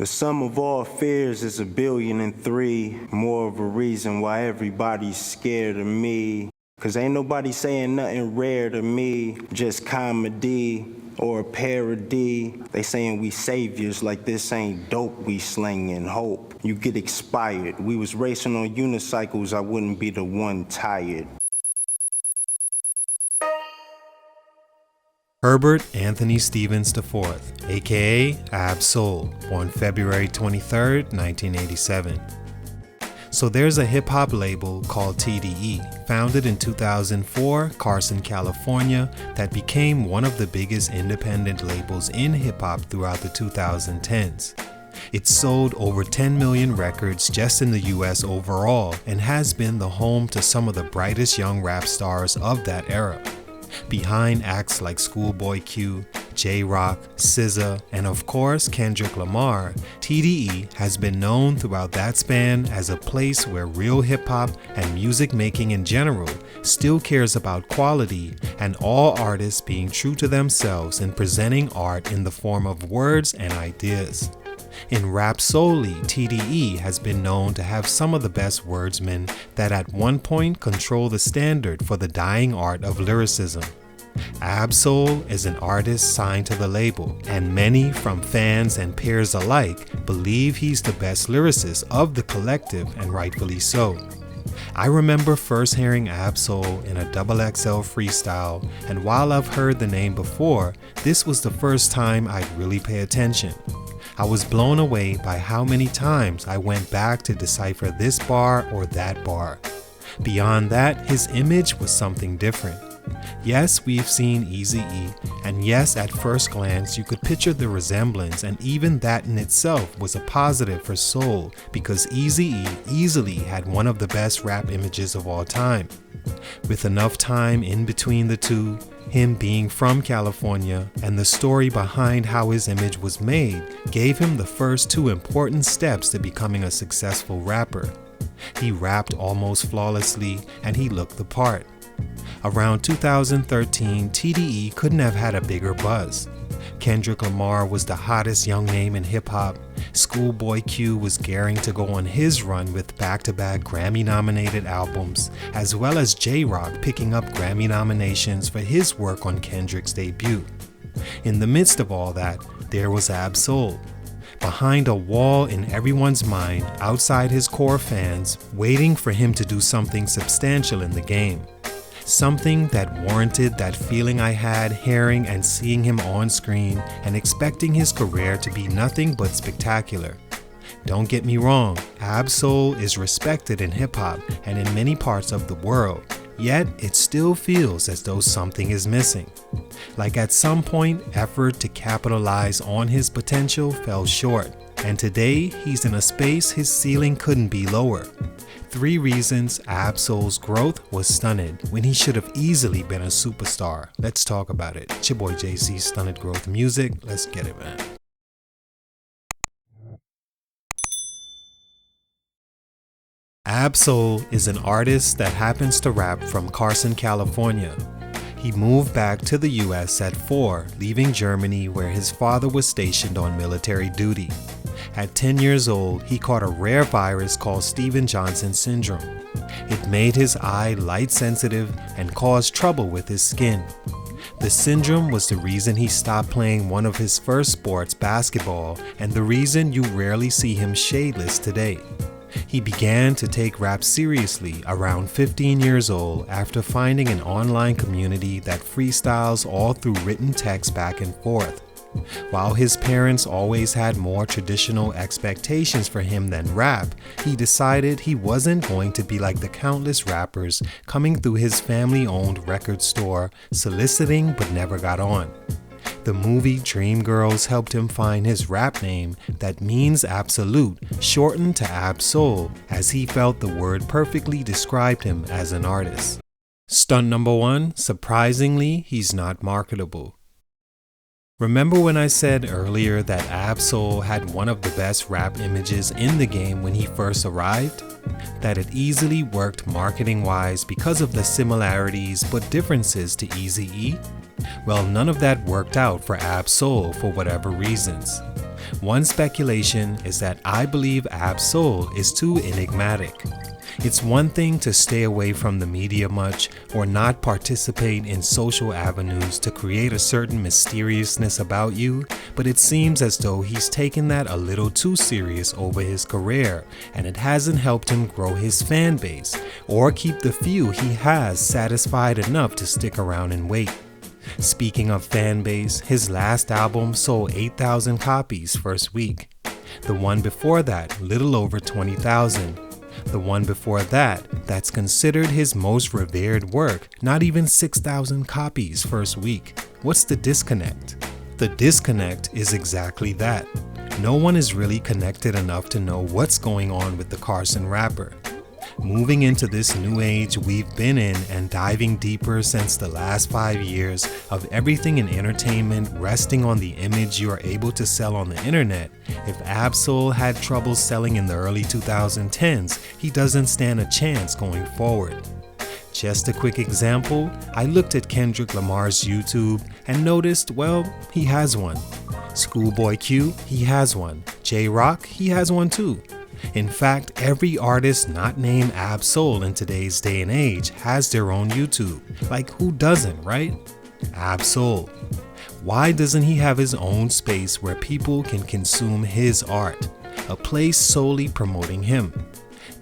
The sum of all fears is 1,000,000,003. More of a reason why everybody's scared of me. Cause ain't nobody saying nothing rare to me. Just comedy or a parody. They saying we saviors like this ain't dope, we slinging hope. You get expired. We was racing on unicycles, I wouldn't be the one tired. Herbert Anthony Stevens IV, aka Ab-Soul, born February 23, 1987. So there's a hip-hop label called TDE, founded in 2004, Carson, California, that became one of the biggest independent labels in hip-hop throughout the 2010s. It sold over 10 million records just in the US overall and has been the home to some of the brightest young rap stars of that era. Behind acts like Schoolboy Q, J-Rock, SZA, and of course Kendrick Lamar, TDE has been known throughout that span as a place where real hip-hop and music making in general still cares about quality and all artists being true to themselves in presenting art in the form of words and ideas. In rap solely, TDE has been known to have some of the best wordsmen that at one point control the standard for the dying art of lyricism. Ab-Soul is an artist signed to the label, and many from fans and peers alike believe he's the best lyricist of the collective, and rightfully so. I remember first hearing Ab-Soul in a XXL freestyle, and while I've heard the name before, this was the first time I'd really pay attention. I was blown away by how many times I went back to decipher this bar or that bar. Beyond that, his image was something different. Yes, we've seen Eazy-E, and yes, at first glance you could picture the resemblance, and even that in itself was a positive for Soul because Eazy-E easily had one of the best rap images of all time. With enough time in between the two, him being from California, and the story behind how his image was made gave him the first two important steps to becoming a successful rapper. He rapped almost flawlessly and he looked the part. Around 2013, TDE couldn't have had a bigger buzz. Kendrick Lamar was the hottest young name in hip-hop. Schoolboy Q was gearing to go on his run with back-to-back Grammy-nominated albums, as well as J-Rock picking up Grammy nominations for his work on Kendrick's debut. In the midst of all that, there was Ab-Soul. Behind a wall in everyone's mind, outside his core fans, waiting for him to do something substantial in the game. Something that warranted that feeling I had hearing and seeing him on screen and expecting his career to be nothing but spectacular. Don't get me wrong, Ab-Soul is respected in hip-hop and in many parts of the world, yet it still feels as though something is missing. Like at some point, effort to capitalize on his potential fell short, and today he's in a space his ceiling couldn't be lower. 3 reasons Ab-Soul's growth was stunted when he should have easily been a superstar. Let's talk about it. It's your boy JC, Stunted Growth Music. Let's get it, man. Ab-Soul is an artist that happens to rap from Carson, California. He moved back to the US at 4, leaving Germany where his father was stationed on military duty. At 10 years old, he caught a rare virus called Steven Johnson syndrome. It made his eye light sensitive and caused trouble with his skin. The syndrome was the reason he stopped playing one of his first sports, basketball, and the reason you rarely see him shadeless today. He began to take rap seriously around 15 years old after finding an online community that freestyles all through written text back and forth. While his parents always had more traditional expectations for him than rap, he decided he wasn't going to be like the countless rappers coming through his family-owned record store, soliciting but never got on. The movie Dreamgirls helped him find his rap name that means absolute, shortened to Ab-Soul, as he felt the word perfectly described him as an artist. Stunt number 1, surprisingly, he's not marketable. Remember when I said earlier that Ab-Soul had one of the best rap images in the game when he first arrived? That it easily worked marketing-wise because of the similarities but differences to Eazy-E? Well, none of that worked out for Ab-Soul for whatever reasons. One speculation is that I believe Ab-Soul is too enigmatic. It's one thing to stay away from the media much or not participate in social avenues to create a certain mysteriousness about you, but it seems as though he's taken that a little too serious over his career, and it hasn't helped him grow his fan base or keep the few he has satisfied enough to stick around and wait. Speaking of fan base, his last album sold 8,000 copies first week. The one before that, little over 20,000. The one before that, that's considered his most revered work, not even 6,000 copies first week. What's the disconnect? The disconnect is exactly that. No one is really connected enough to know what's going on with the Carson rapper. Moving into this new age we've been in and diving deeper since the last 5 years of everything in entertainment resting on the image you are able to sell on the internet, if Ab-Soul had trouble selling in the early 2010s, he doesn't stand a chance going forward. Just a quick example, I looked at Kendrick Lamar's YouTube and noticed, well, he has one. Schoolboy Q, he has one. J-Rock, he has one too. In fact, every artist not named Ab-Soul in today's day and age has their own YouTube. Like, who doesn't, right? Ab-Soul. Why doesn't he have his own space where people can consume his art? A place solely promoting him.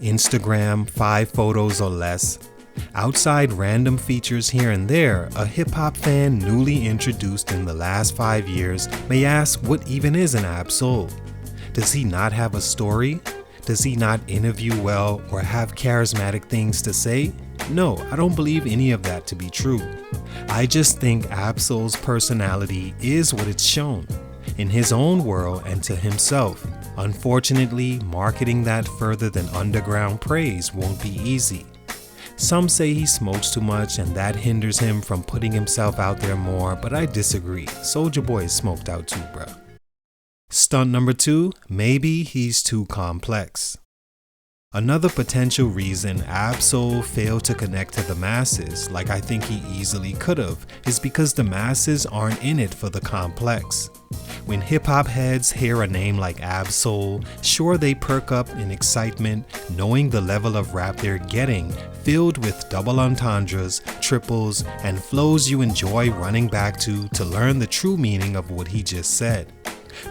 Instagram, 5 photos or less. Outside random features here and there, a hip-hop fan newly introduced in the last 5 years may ask what even is an Ab-Soul? Does he not have a story? Does he not interview well or have charismatic things to say? No, I don't believe any of that to be true. I just think Ab-Soul's personality is what it's shown, in his own world and to himself. Unfortunately, marketing that further than underground praise won't be easy. Some say he smokes too much and that hinders him from putting himself out there more, but I disagree. Soulja Boy is smoked out too, bruh. Stunt number 2, maybe he's too complex. Another potential reason Ab-Soul failed to connect to the masses, like I think he easily could have, is because the masses aren't in it for the complex. When hip-hop heads hear a name like Ab-Soul, sure they perk up in excitement knowing the level of rap they're getting, filled with double entendres, triples, and flows you enjoy running back to learn the true meaning of what he just said.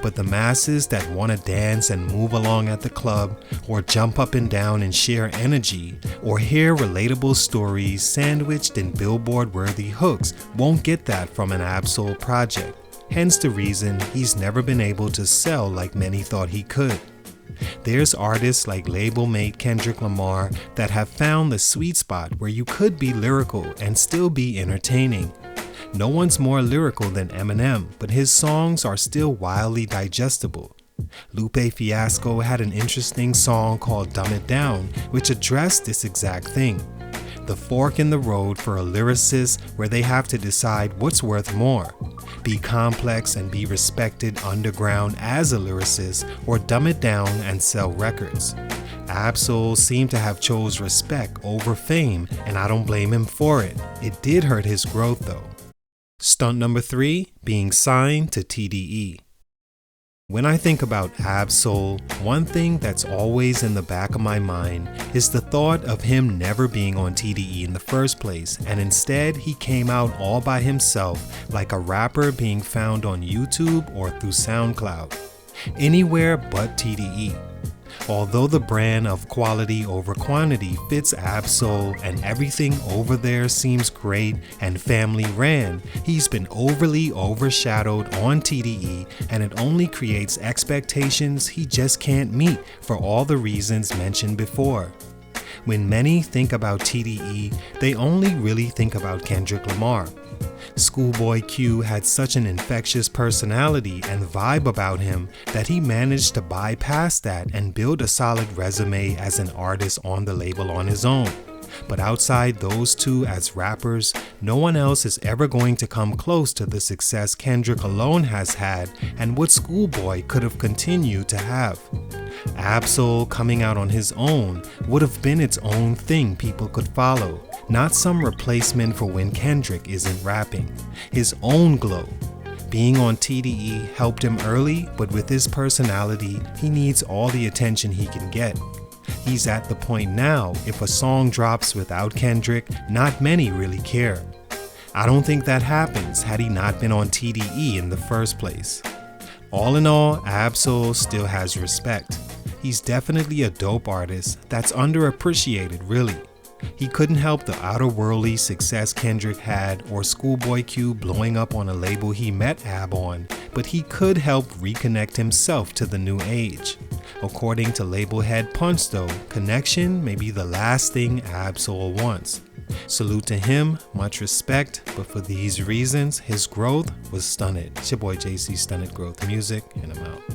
But the masses that want to dance and move along at the club, or jump up and down and share energy, or hear relatable stories sandwiched in billboard-worthy hooks won't get that from an Ab-Soul project. Hence the reason he's never been able to sell like many thought he could. There's artists like label mate Kendrick Lamar that have found the sweet spot where you could be lyrical and still be entertaining. No one's more lyrical than Eminem, but his songs are still wildly digestible. Lupe Fiasco had an interesting song called Dumb It Down, which addressed this exact thing. The fork in the road for a lyricist where they have to decide what's worth more. Be complex and be respected underground as a lyricist, or dumb it down and sell records. Ab-Soul seemed to have chose respect over fame, and I don't blame him for it. It did hurt his growth though. Stunt number 3, being signed to TDE. When I think about Ab-Soul, one thing that's always in the back of my mind is the thought of him never being on TDE in the first place, and instead he came out all by himself like a rapper being found on YouTube or through SoundCloud. Anywhere but TDE. Although the brand of quality over quantity fits Ab-Soul and everything over there seems great and family ran, he's been overly overshadowed on TDE, and it only creates expectations he just can't meet for all the reasons mentioned before. When many think about TDE, they only really think about Kendrick Lamar. Schoolboy Q had such an infectious personality and vibe about him that he managed to bypass that and build a solid resume as an artist on the label on his own. But outside those two as rappers, no one else is ever going to come close to the success Kendrick alone has had and what Schoolboy could have continued to have. Ab-Soul coming out on his own would have been its own thing people could follow, not some replacement for when Kendrick isn't rapping. His own glow. Being on TDE helped him early, but with his personality, he needs all the attention he can get. He's at the point now, if a song drops without Kendrick, not many really care. I don't think that happens had he not been on TDE in the first place. All in all, Ab-Soul still has respect. He's definitely a dope artist that's underappreciated, really. He couldn't help the outer-worldly success Kendrick had or Schoolboy Q blowing up on a label he met Ab on, but he could help reconnect himself to the new age. According to label head Punch though, connection may be the last thing Ab-Soul wants. Salute to him, much respect, but for these reasons, his growth was stunted. It's your boy JC, Stunted Growth Music, and I'm out.